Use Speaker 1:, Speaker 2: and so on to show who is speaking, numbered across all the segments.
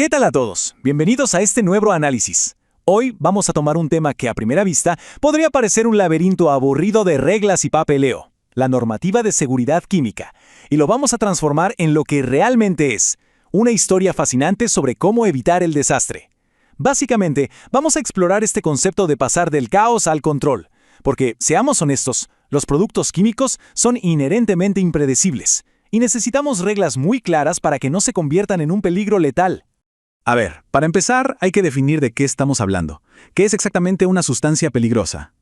Speaker 1: ¿Qué tal a todos? Bienvenidos a este nuevo análisis. Hoy vamos a tomar un tema que a primera vista podría parecer un laberinto aburrido de reglas y papeleo, la normativa de seguridad química, y lo vamos a transformar en lo que realmente es, una historia fascinante sobre cómo evitar el desastre. Básicamente, vamos a explorar este concepto de pasar del caos al control, porque, seamos honestos, los productos químicos son inherentemente impredecibles, y necesitamos reglas muy claras para que no se conviertan en un peligro letal.
Speaker 2: A ver, para empezar hay que definir de qué estamos hablando. ¿Qué es exactamente una sustancia peligrosa?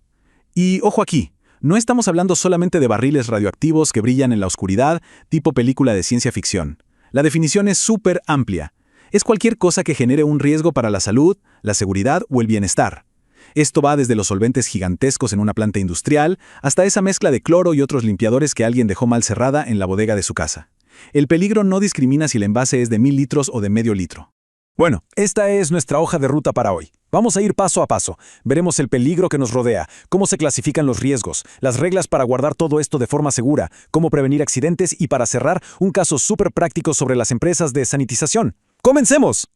Speaker 2: Y ojo aquí, no estamos hablando solamente de barriles radioactivos que brillan en la oscuridad, tipo película de ciencia ficción. La definición es súper amplia. Es cualquier cosa que genere un riesgo para la salud, la seguridad o el bienestar. Esto va desde los solventes gigantescos en una planta industrial hasta esa mezcla de cloro y otros limpiadores que alguien dejó mal cerrada en la bodega de su casa. El peligro no discrimina si el envase es de 1000 litros o de medio litro.
Speaker 1: Bueno, esta es nuestra hoja de ruta para hoy. Vamos a ir paso a paso. Veremos el peligro que nos rodea, cómo se clasifican los riesgos, las reglas para guardar todo esto de forma segura, cómo prevenir accidentes y para cerrar, un caso súper práctico sobre las empresas de sanitización. ¡Comencemos!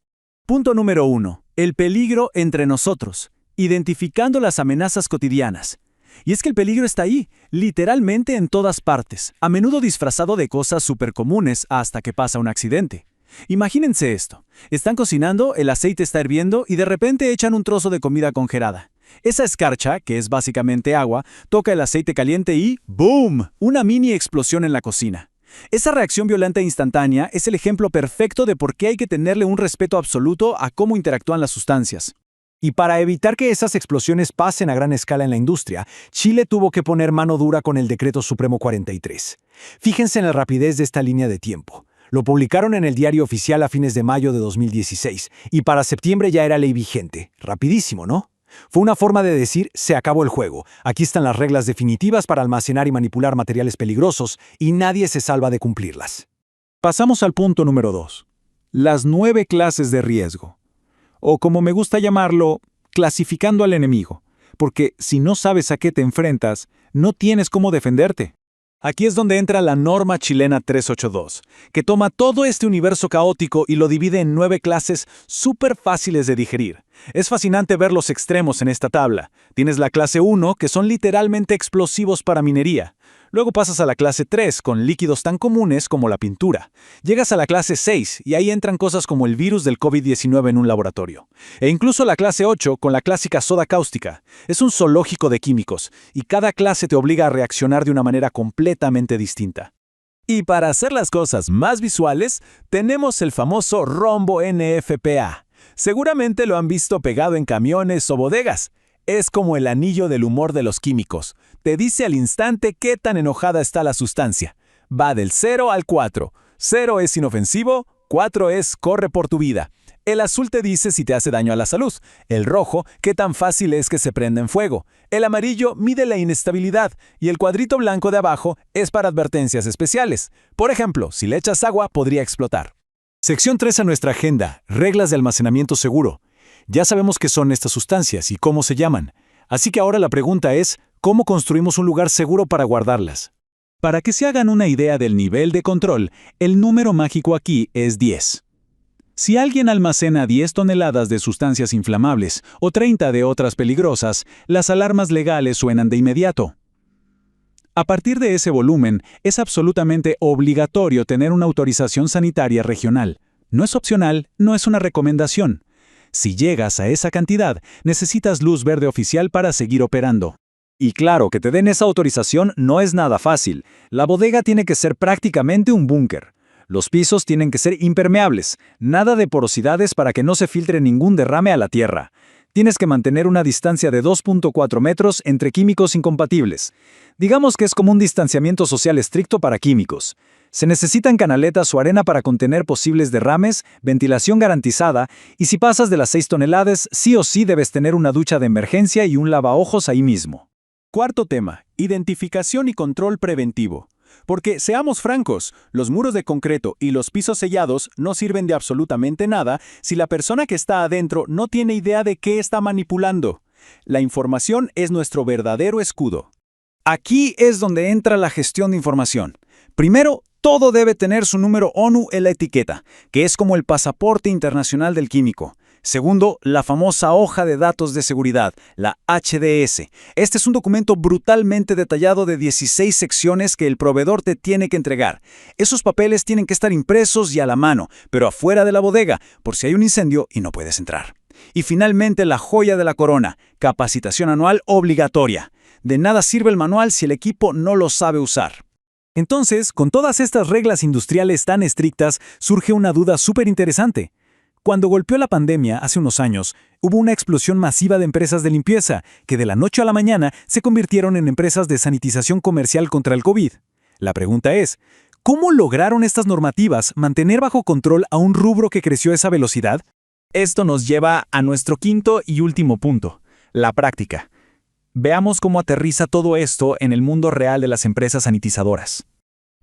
Speaker 1: Punto número 1. El peligro entre nosotros. Identificando las amenazas cotidianas. Y es que el peligro está ahí, literalmente en todas partes, a menudo disfrazado de cosas súper comunes hasta que pasa un accidente. Imagínense esto. Están cocinando, el aceite está hirviendo y de repente echan un trozo de comida congelada. Esa escarcha, que es básicamente agua, toca el aceite caliente y ¡boom! Una mini explosión en la cocina. Esa reacción violenta e instantánea es el ejemplo perfecto de por qué hay que tenerle un respeto absoluto a cómo interactúan las sustancias. Y para evitar que esas explosiones pasen a gran escala en la industria, Chile tuvo que poner mano dura con el Decreto Supremo 43. Fíjense en la rapidez de esta línea de tiempo. Lo publicaron en el Diario Oficial a fines de mayo de 2016, y para septiembre ya era ley vigente. Rapidísimo, ¿no? Fue una forma de decir, se acabó el juego. Aquí están las reglas definitivas para almacenar y manipular materiales peligrosos, y nadie se salva de cumplirlas.
Speaker 2: Pasamos al punto número 2. Las 9 clases de riesgo. O como me gusta llamarlo, clasificando al enemigo. Porque si no sabes a qué te enfrentas, no tienes cómo defenderte.
Speaker 1: Aquí es donde entra la norma chilena 382, que toma todo este universo caótico y lo divide en 9 clases súper fáciles de digerir. Es fascinante ver los extremos en esta tabla. Tienes la clase 1, que son literalmente explosivos para minería. Luego pasas a la clase 3, con líquidos tan comunes como la pintura. Llegas a la clase 6, y ahí entran cosas como el virus del COVID-19 en un laboratorio. E incluso la clase 8, con la clásica soda cáustica. Es un zoológico de químicos, y cada clase te obliga a reaccionar de una manera completamente distinta. Y para hacer las cosas más visuales, tenemos el famoso rombo NFPA. Seguramente lo han visto pegado en camiones o bodegas. Es como el anillo del humor de los químicos. Te dice al instante qué tan enojada está la sustancia. Va del 0 al 4. 0 es inofensivo, 4 es corre por tu vida. El azul te dice si te hace daño a la salud. El rojo, qué tan fácil es que se prenda en fuego. El amarillo mide la inestabilidad. Y el cuadrito blanco de abajo es para advertencias especiales. Por ejemplo, si le echas agua, podría explotar. Sección 3 a nuestra agenda. Reglas de almacenamiento seguro. Ya sabemos qué son estas sustancias y cómo se llaman. Así que ahora la pregunta es, ¿cómo construimos un lugar seguro para guardarlas? Para que se hagan una idea del nivel de control, el número mágico aquí es 10. Si alguien almacena 10 toneladas de sustancias inflamables o 30 de otras peligrosas, las alarmas legales suenan de inmediato. A partir de ese volumen, es absolutamente obligatorio tener una autorización sanitaria regional. No es opcional, no es una recomendación. Si llegas a esa cantidad, necesitas luz verde oficial para seguir operando. Y claro, que te den esa autorización no es nada fácil. La bodega tiene que ser prácticamente un búnker. Los pisos tienen que ser impermeables, nada de porosidades para que no se filtre ningún derrame a la tierra. Tienes que mantener una distancia de 2.4 metros entre químicos incompatibles. Digamos que es como un distanciamiento social estricto para químicos. Se necesitan canaletas o arena para contener posibles derrames, ventilación garantizada, y si pasas de las 6 toneladas, sí o sí debes tener una ducha de emergencia y un lavaojos ahí mismo. Cuarto tema, identificación y control preventivo. Porque, seamos francos, los muros de concreto y los pisos sellados no sirven de absolutamente nada si la persona que está adentro no tiene idea de qué está manipulando. La información es nuestro verdadero escudo. Aquí es donde entra la gestión de información. Primero, Todo debe tener su número ONU en la etiqueta, que es como el pasaporte internacional del químico. Segundo, la famosa hoja de datos de seguridad, la HDS. Este es un documento brutalmente detallado de 16 secciones que el proveedor te tiene que entregar. Esos papeles tienen que estar impresos y a la mano, pero afuera de la bodega, por si hay un incendio y no puedes entrar. Y finalmente, la joya de la corona, capacitación anual obligatoria. De nada sirve el manual si el equipo no lo sabe usar. Entonces, con todas estas reglas industriales tan estrictas, surge una duda súper interesante. Cuando golpeó la pandemia hace unos años, hubo una explosión masiva de empresas de limpieza que de la noche a la mañana se convirtieron en empresas de sanitización comercial contra el COVID. La pregunta es, ¿cómo lograron estas normativas mantener bajo control a un rubro que creció a esa velocidad?
Speaker 2: Esto nos lleva a nuestro quinto y último punto, la práctica. Veamos cómo aterriza todo esto en el mundo real de las empresas sanitizadoras.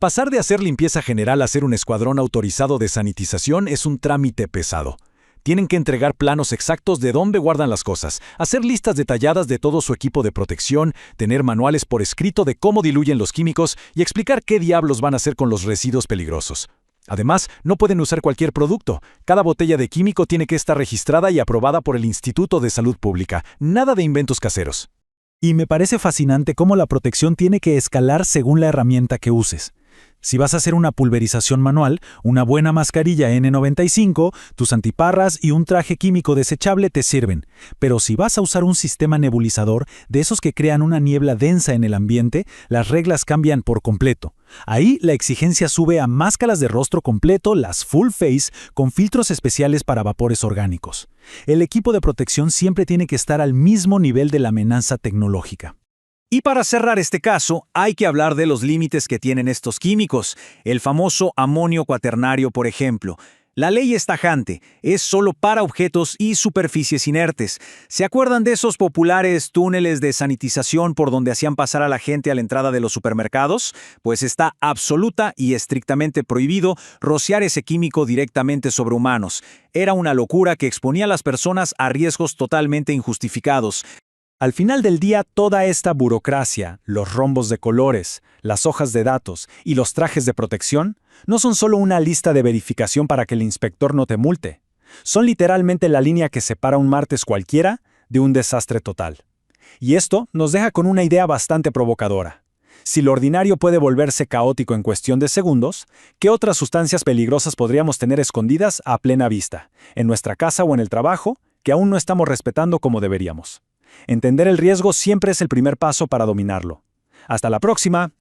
Speaker 1: Pasar de hacer limpieza general a ser un escuadrón autorizado de sanitización es un trámite pesado. Tienen que entregar planos exactos de dónde guardan las cosas, hacer listas detalladas de todo su equipo de protección, tener manuales por escrito de cómo diluyen los químicos y explicar qué diablos van a hacer con los residuos peligrosos. Además, no pueden usar cualquier producto. Cada botella de químico tiene que estar registrada y aprobada por el Instituto de Salud Pública. Nada de inventos caseros.
Speaker 2: Y me parece fascinante cómo la protección tiene que escalar según la herramienta que uses. Si vas a hacer una pulverización manual, una buena mascarilla N95, tus antiparras y un traje químico desechable te sirven. Pero si vas a usar un sistema nebulizador, de esos que crean una niebla densa en el ambiente, las reglas cambian por completo. Ahí la exigencia sube a máscaras de rostro completo, las full face, con filtros especiales para vapores orgánicos. El equipo de protección siempre tiene que estar al mismo nivel de la amenaza tecnológica.
Speaker 1: Y para cerrar este caso, hay que hablar de los límites que tienen estos químicos, el famoso amonio cuaternario, por ejemplo. La ley es tajante, es solo para objetos y superficies inertes. ¿Se acuerdan de esos populares túneles de sanitización por donde hacían pasar a la gente a la entrada de los supermercados? Pues está absoluta y estrictamente prohibido rociar ese químico directamente sobre humanos. Era una locura que exponía a las personas a riesgos totalmente injustificados.
Speaker 2: Al final del día, toda esta burocracia, los rombos de colores, las hojas de datos y los trajes de protección no son solo una lista de verificación para que el inspector no te multe. Son literalmente la línea que separa un martes cualquiera de un desastre total. Y esto nos deja con una idea bastante provocadora. Si lo ordinario puede volverse caótico en cuestión de segundos, ¿qué otras sustancias peligrosas podríamos tener escondidas a plena vista, en nuestra casa o en el trabajo, que aún no estamos respetando como deberíamos? Entender el riesgo siempre es el primer paso para dominarlo. Hasta la próxima.